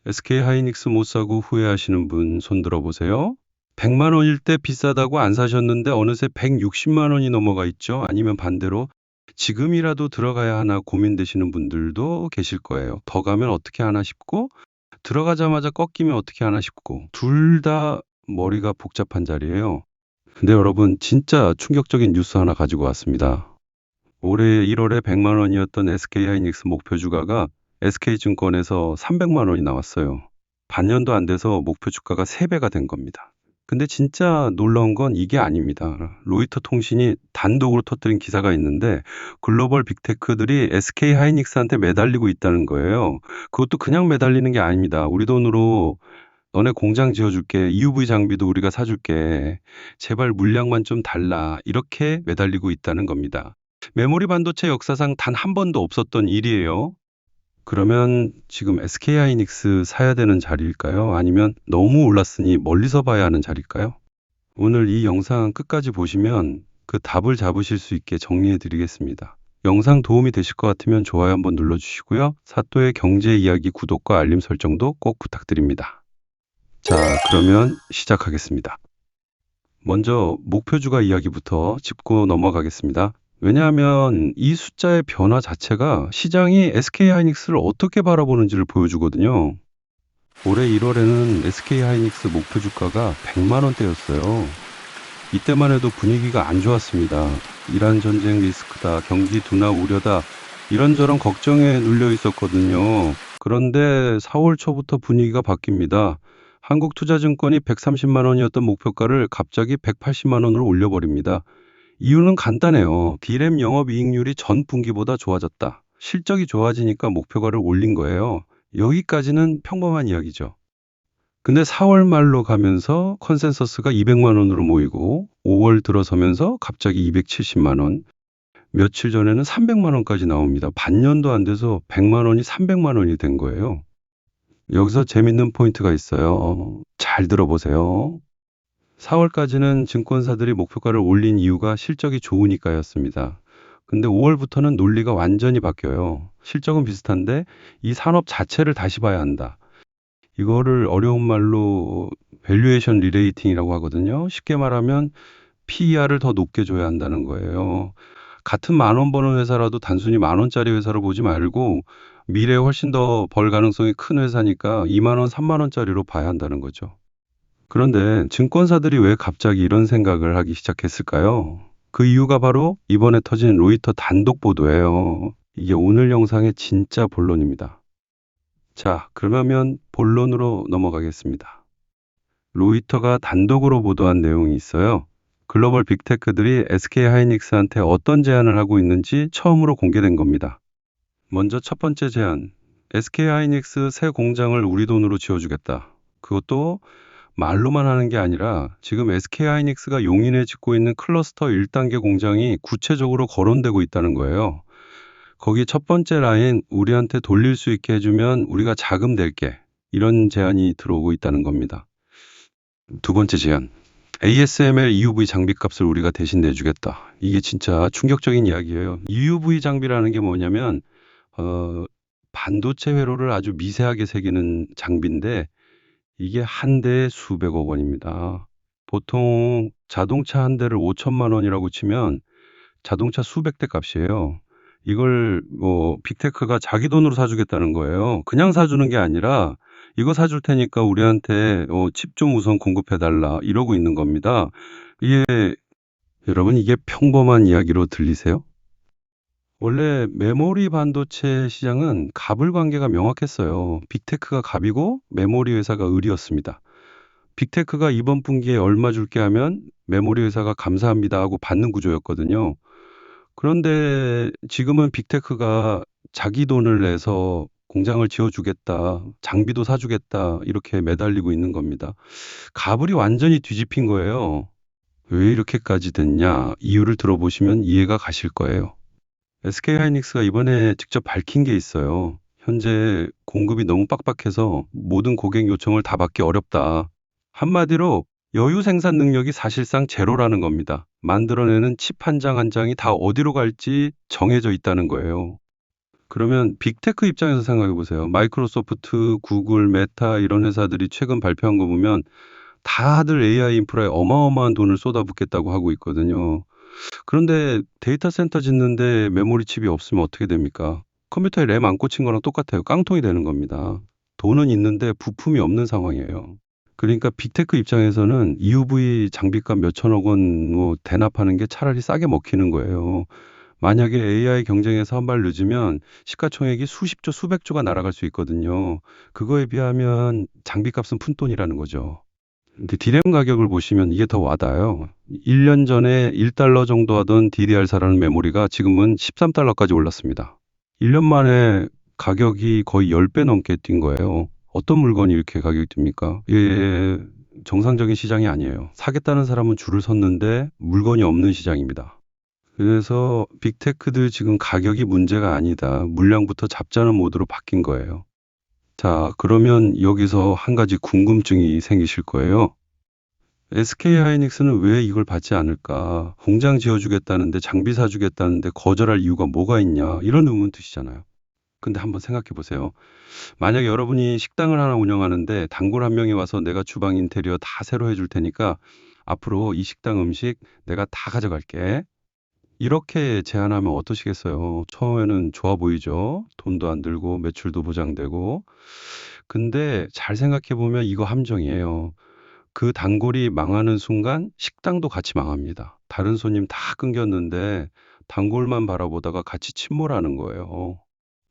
SK 하이닉스 못 사고 후회하시는 분 손 들어보세요. 100만 원일 때 비싸다고 안 사셨는데 어느새 160만 원이 넘어가 있죠. 아니면 반대로 지금이라도 들어가야 하나 고민되시는 분들도 계실 거예요. 더 가면 어떻게 하나 싶고 들어가자마자 꺾이면 어떻게 하나 싶고 둘 다 머리가 복잡한 자리예요. 근데 여러분 진짜 충격적인 뉴스 하나 가지고 왔습니다. 올해 1월에 100만 원이었던 SK하이닉스 목표 주가가 SK증권에서 300만 원이 나왔어요. 반년도 안 돼서 목표 주가가 3배가 된 겁니다. 근데 진짜 놀라운 건 이게 아닙니다. 로이터 통신이 단독으로 터뜨린 기사가 있는데 글로벌 빅테크들이 SK하이닉스한테 매달리고 있다는 거예요. 그것도 그냥 매달리는 게 아닙니다. 우리 돈으로 너네 공장 지어줄게. EUV 장비도 우리가 사줄게. 제발 물량만 좀 달라. 이렇게 매달리고 있다는 겁니다. 메모리 반도체 역사상 단 한 번도 없었던 일이에요. 그러면 지금 SK하이닉스 사야 되는 자리일까요? 아니면 너무 올랐으니 멀리서 봐야 하는 자리일까요? 오늘 이 영상 끝까지 보시면 그 답을 잡으실 수 있게 정리해 드리겠습니다. 영상 도움이 되실 것 같으면 좋아요 한번 눌러주시고요. 사또의 경제 이야기 구독과 알림 설정도 꼭 부탁드립니다. 자, 그러면 시작하겠습니다. 먼저 목표주가 이야기부터 짚고 넘어가겠습니다. 왜냐하면 이 숫자의 변화 자체가 시장이 SK하이닉스를 어떻게 바라보는지를 보여주거든요. 올해 1월에는 SK하이닉스 목표 주가가 100만 원대였어요. 이때만 해도 분위기가 안 좋았습니다. 이란 전쟁 리스크다, 경기 둔화 우려다, 이런저런 걱정에 눌려 있었거든요. 그런데 4월 초부터 분위기가 바뀝니다. 한국투자증권이 130만 원이었던 목표가를 갑자기 180만 원으로 올려버립니다. 이유는 간단해요. D램 영업이익률이 전 분기보다 좋아졌다. 실적이 좋아지니까 목표가를 올린 거예요. 여기까지는 평범한 이야기죠. 근데 4월 말로 가면서 컨센서스가 200만 원으로 모이고 5월 들어서면서 갑자기 270만 원, 며칠 전에는 300만 원까지 나옵니다. 반년도 안 돼서 100만 원이 300만 원이 된 거예요. 여기서 재밌는 포인트가 있어요. 잘 들어보세요. 4월까지는 증권사들이 목표가를 올린 이유가 실적이 좋으니까였습니다. 근데 5월부터는 논리가 완전히 바뀌어요. 실적은 비슷한데 이 산업 자체를 다시 봐야 한다. 이거를 어려운 말로 밸류에이션 리레이팅이라고 하거든요. 쉽게 말하면 PER을 더 높게 줘야 한다는 거예요. 같은 10,000원 버는 회사라도 단순히 10,000원짜리 회사로 보지 말고 미래에 훨씬 더 벌 가능성이 큰 회사니까 2만 원, 3만 원짜리로 봐야 한다는 거죠. 그런데 증권사들이 왜 갑자기 이런 생각을 하기 시작했을까요? 그 이유가 바로 이번에 터진 로이터 단독 보도예요. 이게 오늘 영상의 진짜 본론입니다. 자, 그러면 본론으로 넘어가겠습니다. 로이터가 단독으로 보도한 내용이 있어요. 글로벌 빅테크들이 SK하이닉스한테 어떤 제안을 하고 있는지 처음으로 공개된 겁니다. 먼저 첫 번째 제안, SK하이닉스 새 공장을 우리 돈으로 지어주겠다. 그것도 말로만 하는 게 아니라 지금 SK하이닉스가 용인에 짓고 있는 클러스터 1단계 공장이 구체적으로 거론되고 있다는 거예요. 거기 첫 번째 라인 우리한테 돌릴 수 있게 해주면 우리가 자금 낼게. 이런 제안이 들어오고 있다는 겁니다. 두 번째 제안, ASML EUV 장비 값을 우리가 대신 내주겠다. 이게 진짜 충격적인 이야기예요. EUV 장비라는 게 뭐냐면 반도체 회로를 아주 미세하게 새기는 장비인데 이게 한 대에 수백억 원입니다. 보통 자동차 한 대를 5천만 원이라고 치면 자동차 수백 대 값이에요. 이걸 빅테크가 자기 돈으로 사주겠다는 거예요. 그냥 사주는 게 아니라 이거 사줄 테니까 우리한테 칩 좀 우선 공급해달라 이러고 있는 겁니다. 이게 여러분 이게 평범한 이야기로 들리세요? 원래 메모리 반도체 시장은 갑을 관계가 명확했어요. 빅테크가 갑이고 메모리 회사가 을이었습니다. 빅테크가 이번 분기에 얼마 줄게 하면 메모리 회사가 감사합니다 하고 받는 구조였거든요. 그런데 지금은 빅테크가 자기 돈을 내서 공장을 지어주겠다, 장비도 사주겠다, 이렇게 매달리고 있는 겁니다. 가불이 완전히 뒤집힌 거예요. 왜 이렇게까지 됐냐? 이유를 들어보시면 이해가 가실 거예요. SK하이닉스가 이번에 직접 밝힌 게 있어요. 현재 공급이 너무 빡빡해서 모든 고객 요청을 다 받기 어렵다. 한마디로 여유 생산 능력이 사실상 제로라는 겁니다. 만들어내는 칩 한 장 한 장이 다 어디로 갈지 정해져 있다는 거예요. 그러면 빅테크 입장에서 생각해 보세요. 마이크로소프트, 구글, 메타 이런 회사들이 최근 발표한 거 보면 다들 AI 인프라에 어마어마한 돈을 쏟아붓겠다고 하고 있거든요. 그런데 데이터 센터 짓는데 메모리 칩이 없으면 어떻게 됩니까? 컴퓨터에 램 안 꽂힌 거랑 똑같아요. 깡통이 되는 겁니다. 돈은 있는데 부품이 없는 상황이에요. 그러니까 빅테크 입장에서는 EUV 장비값 몇천억 원 뭐 대납하는 게 차라리 싸게 먹히는 거예요. 만약에 AI 경쟁에서 한 발 늦으면 시가총액이 수십조, 수백조가 날아갈 수 있거든요. 그거에 비하면 장비값은 푼돈이라는 거죠. 근데 디램 가격을 보시면 이게 더 와닿아요. 1년 전에 1달러 정도 하던 DDR4라는 메모리가 지금은 13달러까지 올랐습니다. 1년 만에 가격이 거의 10배 넘게 뛴 거예요. 어떤 물건이 이렇게 가격이 뜁니까? 이게 정상적인 시장이 아니에요. 사겠다는 사람은 줄을 섰는데 물건이 없는 시장입니다. 그래서 빅테크들 지금 가격이 문제가 아니다. 물량부터 잡자는 모드로 바뀐 거예요. 자, 그러면 여기서 한 가지 궁금증이 생기실 거예요. SK 하이닉스는 왜 이걸 받지 않을까? 공장 지어주겠다는데 장비 사주겠다는데 거절할 이유가 뭐가 있냐? 이런 의문 드시잖아요. 근데 한번 생각해 보세요. 만약에 여러분이 식당을 하나 운영하는데 단골 한 명이 와서 내가 주방 인테리어 다 새로 해줄 테니까 앞으로 이 식당 음식 내가 다 가져갈게. 이렇게 제안하면 어떠시겠어요? 처음에는 좋아 보이죠? 돈도 안 들고 매출도 보장되고. 근데 잘 생각해 보면 이거 함정이에요. 그 단골이 망하는 순간 식당도 같이 망합니다. 다른 손님 다 끊겼는데 단골만 바라보다가 같이 침몰하는 거예요.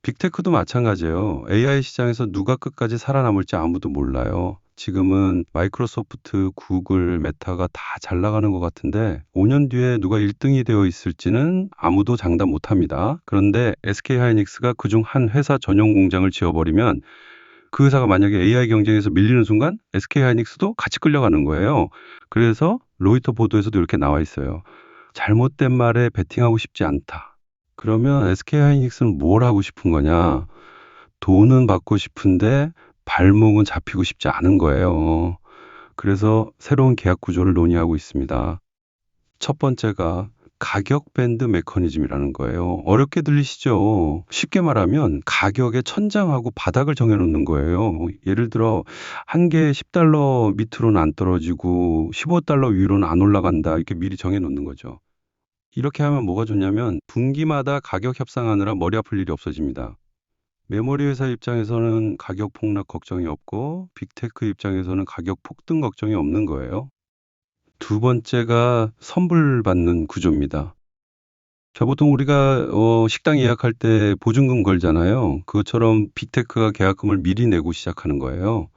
빅테크도 마찬가지예요. AI 시장에서 누가 끝까지 살아남을지 아무도 몰라요. 지금은 마이크로소프트, 구글, 메타가 다 잘 나가는 것 같은데 5년 뒤에 누가 1등이 되어 있을지는 아무도 장담 못합니다. 그런데 SK 하이닉스가 그중 한 회사 전용 공장을 지어버리면 그 회사가 만약에 AI 경쟁에서 밀리는 순간 SK 하이닉스도 같이 끌려가는 거예요. 그래서 로이터 보도에서도 이렇게 나와 있어요. 잘못된 말에 베팅하고 싶지 않다. 그러면 SK 하이닉스는 뭘 하고 싶은 거냐? 돈은 받고 싶은데 발목은 잡히고 싶지 않은 거예요. 그래서 새로운 계약 구조를 논의하고 있습니다. 첫 번째가 가격 밴드 메커니즘이라는 거예요. 어렵게 들리시죠? 쉽게 말하면 가격의 천장하고 바닥을 정해놓는 거예요. 예를 들어 한 개에 10달러 밑으로는 안 떨어지고 15달러 위로는 안 올라간다. 이렇게 미리 정해놓는 거죠. 이렇게 하면 뭐가 좋냐면 분기마다 가격 협상하느라 머리 아플 일이 없어집니다. 메모리 회사 입장에서는 가격 폭락 걱정이 없고 빅테크 입장에서는 가격 폭등 걱정이 없는 거예요. 두 번째가 선불받는 구조입니다. 자, 보통 우리가 식당 예약할 때 보증금 걸잖아요. 그것처럼 빅테크가 계약금을 미리 내고 시작하는 거예요.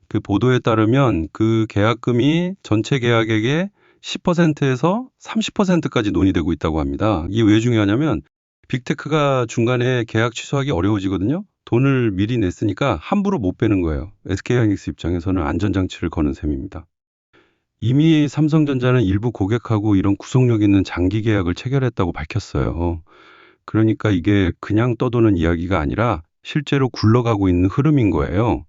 그 보도에 따르면 그 계약금이 전체 계약액의 10%에서 30%까지 논의되고 있다고 합니다. 이게 왜 중요하냐면 빅테크가 중간에 계약 취소하기 어려워지거든요. 돈을 미리 냈으니까 함부로 못 빼는 거예요. SK하이닉스 입장에서는 안전장치를 거는 셈입니다. 이미 삼성전자는 일부 고객하고 이런 구속력 있는 장기 계약을 체결했다고 밝혔어요. 그러니까 이게 그냥 떠도는 이야기가 아니라 실제로 굴러가고 있는 흐름인 거예요.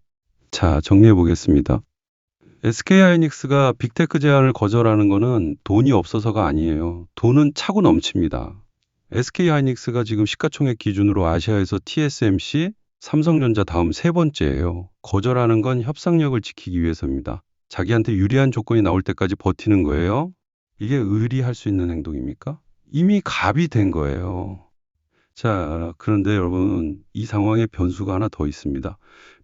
자, 정리해 보겠습니다. SK하이닉스가 빅테크 제안을 거절하는 거는 돈이 없어서가 아니에요. 돈은 차고 넘칩니다. SK하이닉스가 지금 시가총액 기준으로 아시아에서 TSMC, 삼성전자 다음 세 번째예요. 거절하는 건 협상력을 지키기 위해서입니다. 자기한테 유리한 조건이 나올 때까지 버티는 거예요. 이게 의리할 수 있는 행동입니까? 이미 갑이 된 거예요. 자, 그런데 여러분, 이 상황에 변수가 하나 더 있습니다.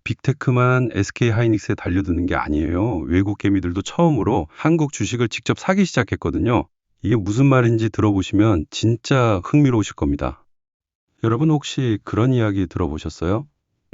빅테크만 SK하이닉스에 달려드는 게 아니에요. 외국 개미들도 처음으로 한국 주식을 직접 사기 시작했거든요. 이게 무슨 말인지 들어보시면 진짜 흥미로우실 겁니다. 여러분 혹시 그런 이야기 들어보셨어요?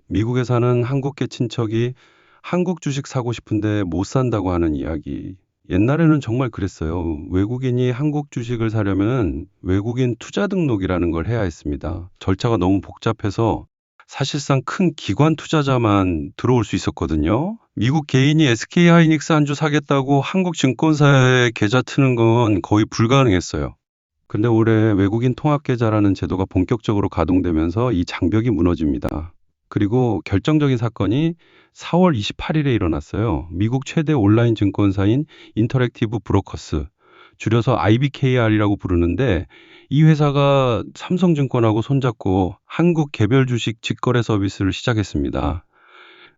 미국에 사는 한국계 친척이 한국 주식 사고 싶은데 못 산다고 하는 이야기. 옛날에는 정말 그랬어요. 외국인이 한국 주식을 사려면 외국인 투자 등록이라는 걸 해야 했습니다. 절차가 너무 복잡해서 사실상 큰 기관 투자자만 들어올 수 있었거든요. 미국 개인이 SK 하이닉스 한 주 사겠다고 한국 증권사에 계좌 트는 건 거의 불가능했어요. 근데 올해 외국인 통합계좌라는 제도가 본격적으로 가동되면서 이 장벽이 무너집니다. 그리고 결정적인 사건이 4월 28일에 일어났어요. 미국 최대 온라인 증권사인 인터랙티브 브로커스, 줄여서 IBKR이라고 부르는데 이 회사가 삼성증권하고 손잡고 한국 개별 주식 직거래 서비스를 시작했습니다.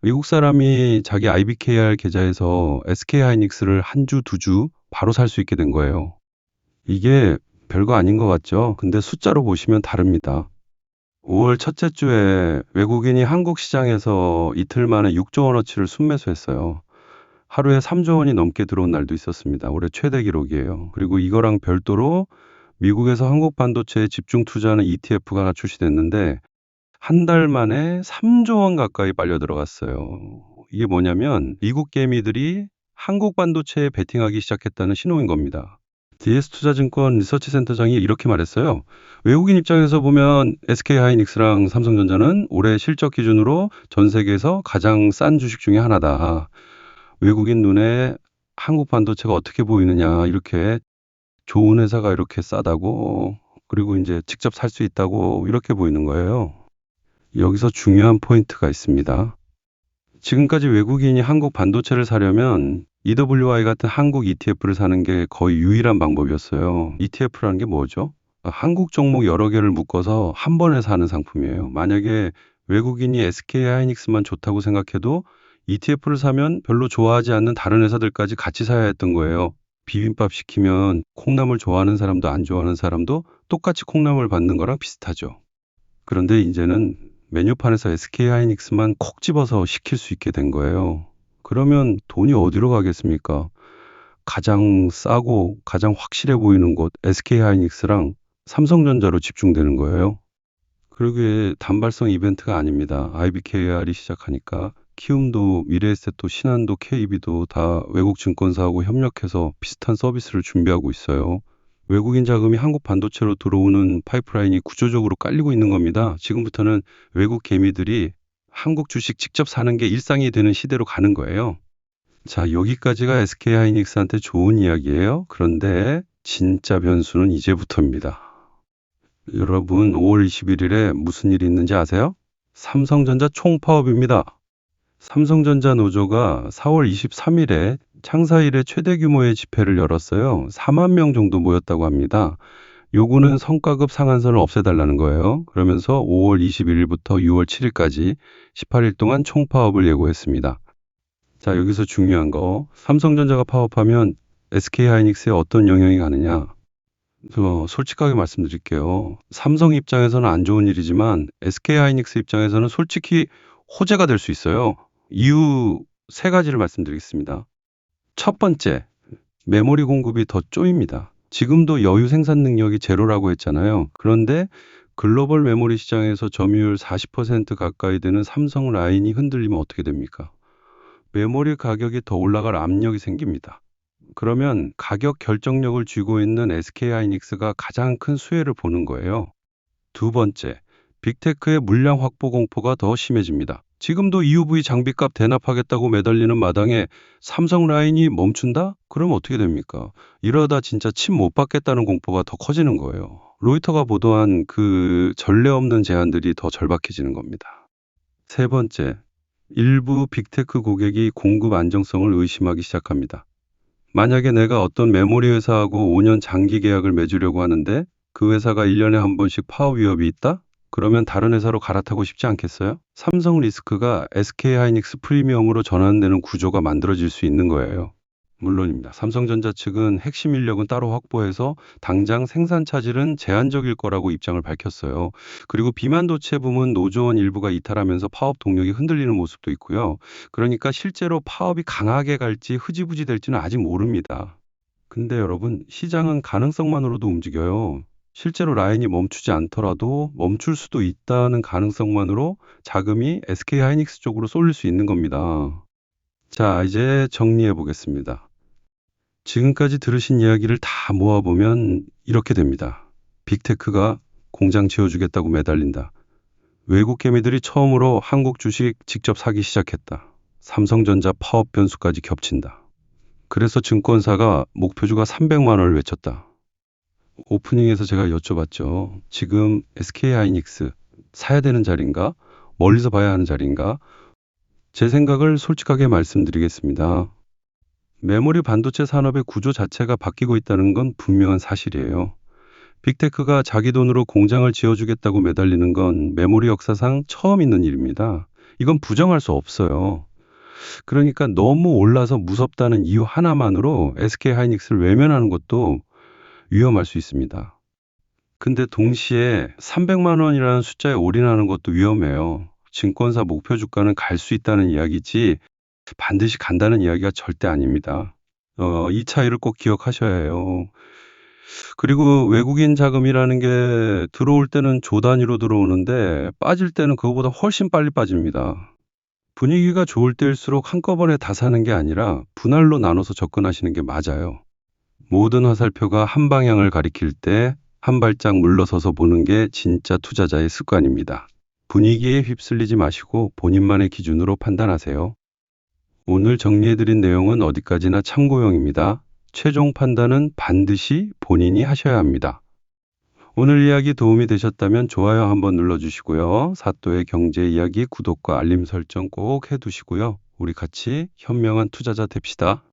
미국 사람이 자기 IBKR 계좌에서 SK하이닉스를 한 주, 두 주 바로 살 수 있게 된 거예요. 이게 별거 아닌 것 같죠? 근데 숫자로 보시면 다릅니다. 5월 첫째 주에 외국인이 한국 시장에서 이틀 만에 6조 원어치를 순매수했어요. 하루에 3조 원이 넘게 들어온 날도 있었습니다. 올해 최대 기록이에요. 그리고 이거랑 별도로 미국에서 한국 반도체에 집중 투자하는 ETF가 하나 출시됐는데 한 달 만에 3조 원 가까이 빨려 들어갔어요. 이게 뭐냐면 미국 개미들이 한국 반도체에 베팅하기 시작했다는 신호인 겁니다. DS투자증권 리서치센터장이 이렇게 말했어요. 외국인 입장에서 보면 SK하이닉스랑 삼성전자는 올해 실적 기준으로 전 세계에서 가장 싼 주식 중에 하나다. 외국인 눈에 한국 반도체가 어떻게 보이느냐, 이렇게 좋은 회사가 이렇게 싸다고, 그리고 이제 직접 살 수 있다고 이렇게 보이는 거예요. 여기서 중요한 포인트가 있습니다. 지금까지 외국인이 한국 반도체를 사려면 EWI 같은 한국 ETF를 사는 게 거의 유일한 방법이었어요. ETF라는 게 뭐죠? 한국 종목 여러 개를 묶어서 한 번에 사는 상품이에요. 만약에 외국인이 SK하이닉스만 좋다고 생각해도 ETF를 사면 별로 좋아하지 않는 다른 회사들까지 같이 사야 했던 거예요. 비빔밥 시키면 콩나물 좋아하는 사람도 안 좋아하는 사람도 똑같이 콩나물 받는 거랑 비슷하죠. 그런데 이제는 메뉴판에서 SK하이닉스만 콕 집어서 시킬 수 있게 된 거예요. 그러면 돈이 어디로 가겠습니까? 가장 싸고 가장 확실해 보이는 곳 SK하이닉스랑 삼성전자로 집중되는 거예요. 그리고 이게 단발성 이벤트가 아닙니다. IBKR이 시작하니까 키움도, 미래에셋도, 신한도, KB도 다 외국 증권사하고 협력해서 비슷한 서비스를 준비하고 있어요. 외국인 자금이 한국 반도체로 들어오는 파이프라인이 구조적으로 깔리고 있는 겁니다. 지금부터는 외국 개미들이 한국 주식 직접 사는 게 일상이 되는 시대로 가는 거예요. 자, 여기까지가 SK하이닉스한테 좋은 이야기예요. 그런데 진짜 변수는 이제부터입니다. 여러분, 5월 21일에 무슨 일이 있는지 아세요? 삼성전자 총파업입니다. 삼성전자 노조가 4월 23일에 창사 이래 최대 규모의 집회를 열었어요. 4만 명 정도 모였다고 합니다. 요구는 성과급 상한선을 없애달라는 거예요. 그러면서 5월 21일부터 6월 7일까지 18일 동안 총파업을 예고했습니다. 자, 여기서 중요한 거, 삼성전자가 파업하면 SK하이닉스에 어떤 영향이 가느냐? 솔직하게 말씀드릴게요. 삼성 입장에서는 안 좋은 일이지만 SK하이닉스 입장에서는 솔직히 호재가 될 수 있어요. 이유 세 가지를 말씀드리겠습니다. 첫 번째, 메모리 공급이 더 쪼입니다. 지금도 여유 생산 능력이 제로라고 했잖아요. 그런데 글로벌 메모리 시장에서 점유율 40% 가까이 되는 삼성 라인이 흔들리면 어떻게 됩니까? 메모리 가격이 더 올라갈 압력이 생깁니다. 그러면 가격 결정력을 쥐고 있는 SK하이닉스가 가장 큰 수혜를 보는 거예요. 두 번째, 빅테크의 물량 확보 공포가 더 심해집니다. 지금도 EUV 장비값 대납하겠다고 매달리는 마당에 삼성 라인이 멈춘다? 그럼 어떻게 됩니까? 이러다 진짜 침 못 받겠다는 공포가 더 커지는 거예요. 로이터가 보도한 그 전례 없는 제안들이 더 절박해지는 겁니다. 세 번째, 일부 빅테크 고객이 공급 안정성을 의심하기 시작합니다. 만약에 내가 어떤 메모리 회사하고 5년 장기 계약을 맺으려고 하는데 그 회사가 1년에 한 번씩 파업 위협이 있다? 그러면 다른 회사로 갈아타고 싶지 않겠어요? 삼성 리스크가 SK하이닉스 프리미엄으로 전환되는 구조가 만들어질 수 있는 거예요. 물론입니다. 삼성전자 측은 핵심 인력은 따로 확보해서 당장 생산 차질은 제한적일 거라고 입장을 밝혔어요. 그리고 비반도체 부문 노조원 일부가 이탈하면서 파업 동력이 흔들리는 모습도 있고요. 그러니까 실제로 파업이 강하게 갈지 흐지부지 될지는 아직 모릅니다. 근데 여러분, 시장은 가능성만으로도 움직여요. 실제로 라인이 멈추지 않더라도 멈출 수도 있다는 가능성만으로 자금이 SK하이닉스 쪽으로 쏠릴 수 있는 겁니다. 자, 이제 정리해 보겠습니다. 지금까지 들으신 이야기를 다 모아보면 이렇게 됩니다. 빅테크가 공장 지어주겠다고 매달린다. 외국 개미들이 처음으로 한국 주식 직접 사기 시작했다. 삼성전자 파업 변수까지 겹친다. 그래서 증권사가 목표주가 300만 원을 외쳤다. 오프닝에서 제가 여쭤봤죠. 지금 SK하이닉스 사야 되는 자리인가? 멀리서 봐야 하는 자리인가? 제 생각을 솔직하게 말씀드리겠습니다. 메모리 반도체 산업의 구조 자체가 바뀌고 있다는 건 분명한 사실이에요. 빅테크가 자기 돈으로 공장을 지어주겠다고 매달리는 건 메모리 역사상 처음 있는 일입니다. 이건 부정할 수 없어요. 그러니까 너무 올라서 무섭다는 이유 하나만으로 SK하이닉스를 외면하는 것도 위험할 수 있습니다. 근데 동시에 300만 원이라는 숫자에 올인하는 것도 위험해요. 증권사 목표 주가는 갈 수 있다는 이야기지 반드시 간다는 이야기가 절대 아닙니다. 이 차이를 꼭 기억하셔야 해요. 그리고 외국인 자금이라는 게 들어올 때는 조 단위로 들어오는데 빠질 때는 그거보다 훨씬 빨리 빠집니다. 분위기가 좋을 때일수록 한꺼번에 다 사는 게 아니라 분할로 나눠서 접근하시는 게 맞아요. 모든 화살표가 한 방향을 가리킬 때 한 발짝 물러서서 보는 게 진짜 투자자의 습관입니다. 분위기에 휩쓸리지 마시고 본인만의 기준으로 판단하세요. 오늘 정리해드린 내용은 어디까지나 참고용입니다. 최종 판단은 반드시 본인이 하셔야 합니다. 오늘 이야기 도움이 되셨다면 좋아요 한번 눌러주시고요. 사또의 경제 이야기 구독과 알림 설정 꼭 해두시고요. 우리 같이 현명한 투자자 됩시다.